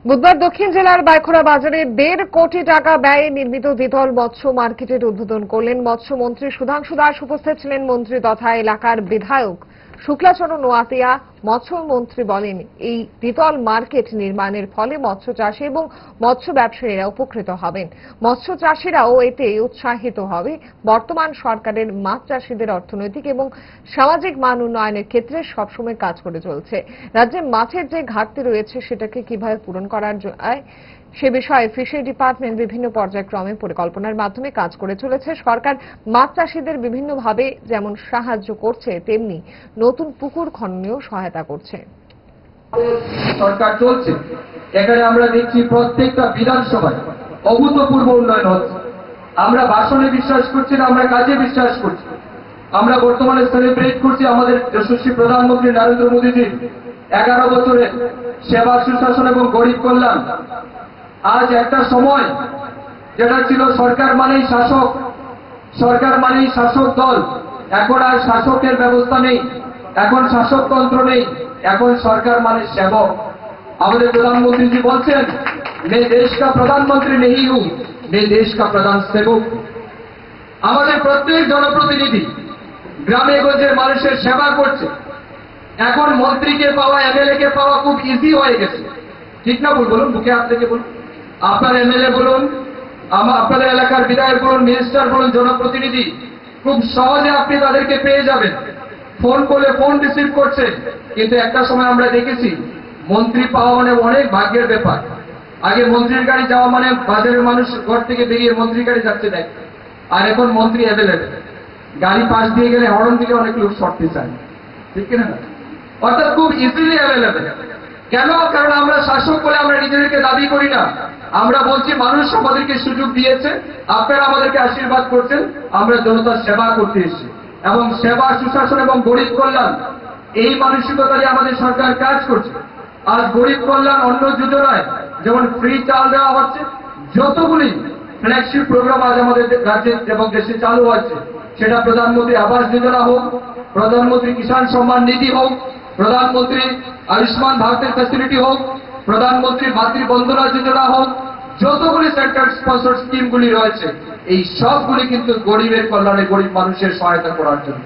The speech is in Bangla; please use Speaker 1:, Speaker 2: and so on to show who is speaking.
Speaker 1: বুধবার দক্ষিণ জেলার বাইখোড়া বাজারে 1.5 কোটি টাকা ব্যয়ে নির্মিত দ্বিতল মৎস্য মার্কেটের উদ্বোধন করলেন মৎস্যমন্ত্রী সুধাংশু দাস। উপস্থিত ছিলেন মন্ত্রী তথা এলাকার বিধায়ক শুক্লাচরণ নোয়াতিয়া। মৎস্যমন্ত্রী বলেন, এই দ্বিতল মার্কেট নির্মাণের ফলে মৎস্য চাষী এবং মৎস্য ব্যবসায়ীরা উপকৃত হবেন। মৎস্য চাষীরাও এতে উৎসাহিত হবে। বর্তমান সরকারের মাছ চাষীদের অর্থনৈতিক এবং সামাজিক মান উন্নয়নের ক্ষেত্রে সবসময় কাজ করে চলছে। রাজ্যে মাছের যে ঘাটতি রয়েছে সেটাকে কিভাবে পূরণ করা যায় সে বিষয়ে ফিশারি ডিপার্টমেন্ট বিভিন্ন পর্যায়ক্রমে পরিকল্পনার মাধ্যমে কাজ করে চলেছে। সরকার মাছ চাষীদের বিভিন্নভাবে যেমন সাহায্য করছে, তেমনি নতুন পুকুর খননেও সহায়তা করছে।
Speaker 2: সরকার চলছে, এখানে আমরা দেখছি প্রত্যেকটা বিধানসভায় অভূতপূর্ব উন্নয়ন হচ্ছে। আমরা ভাষণে বিশ্বাস করছি না, আমরা কাজে বিশ্বাস করছি। আমরা বর্তমানে সেলিব্রেট করছি আমাদের যশস্বী প্রধানমন্ত্রী নরেন্দ্র মোদীজির 11 বছরের সেবা, সুশাসন এবং গরিব কল্যাণ। আজ একটা সময় যেটা ছিল সরকার মানেই শাসক, সরকার মানেই শাসক দল, এখন আর শাসকের ব্যবস্থা নেই, এখন শাসকতন্ত্র নেই, এখন সরকার মানে সেবক। আমাদের প্রধানমন্ত্রীজি বলছেন, मैं देश का प्रधानमंत्री नहीं हूं, मैं देश का प्रधान सेवक। আমাদের প্রত্যেক জনপ্রতিনিধি গ্রামে গঞ্জের মানুষের সেবা করছে। এখন মন্ত্রীকে পাওয়া, এমএলএ কে পাওয়া খুব ইজি হয়ে গেছে, ঠিক না? বলুন, মুখে হাত থেকে বলুন। আপনার এমএলএ বলুন, আপনাদের এলাকার বিধায়ক বলুন, মিনিস্টার বলুন, জনপ্রতিনিধি, খুব সহজে আপনি তাদেরকে পেয়ে যাবেন। ফোন করলে ফোন রিসিভ করছে। কিন্তু একটা সময় আমরা দেখেছি মন্ত্রী পাওয়া মানে অনেক ভাগ্যের ব্যাপার। আগে মন্ত্রীর গাড়ি যাওয়া মানে বাজারের মানুষ ঘর থেকে বেরিয়ে মন্ত্রীর গাড়ি যাচ্ছে দেখ, আর এখন মন্ত্রী অ্যাভেলেবেল। গাড়ি পাশ দিয়ে গেলে হর্ন দিলে অনেক লোক সরতে চায়, ঠিক কিনা? অর্থাৎ খুব ইজিলি অ্যাভেলেবেল। কেন? কারণ আমরা শাসক বলে আমরা নিজেদেরকে দাবি করি না। আমরা বলছি মানুষ আমাদেরকে সুযোগ দিয়েছে, আপনারা আমাদেরকে আশীর্বাদ করছেন, আমরা জনতার সেবা করতে এসেছি। এবং সেবা, সুশাসন এবং গরিব কল্যাণ, এই মানসিকতা নিয়ে আমাদের সরকার কাজ করছে। আজ গরিব কল্যাণ অন্ন যোজনায় যেমন ফ্রি চাল দেওয়া হচ্ছে, যতগুলি ফ্ল্যাগশিপ প্রোগ্রাম আজ আমাদের রাজ্যে এবং দেশে চালু হচ্ছে, সেটা প্রধানমন্ত্রী আবাস যোজনা হোক, প্রধানমন্ত্রী কিষাণ সম্মান নিধি হোক, প্রধানমন্ত্রী আয়ুষ্মান ভারতের ফ্যাসিলিটি হোক, প্রধানমন্ত্রী মাতৃবন্দনা যোজনা হোক, যতগুলি সেন্ট্রাল স্পন্সর স্কিমগুলি রয়েছে, এই সবগুলি কিন্তু গরিবের কল্যাণে, গরিব মানুষের সহায়তা করার জন্য।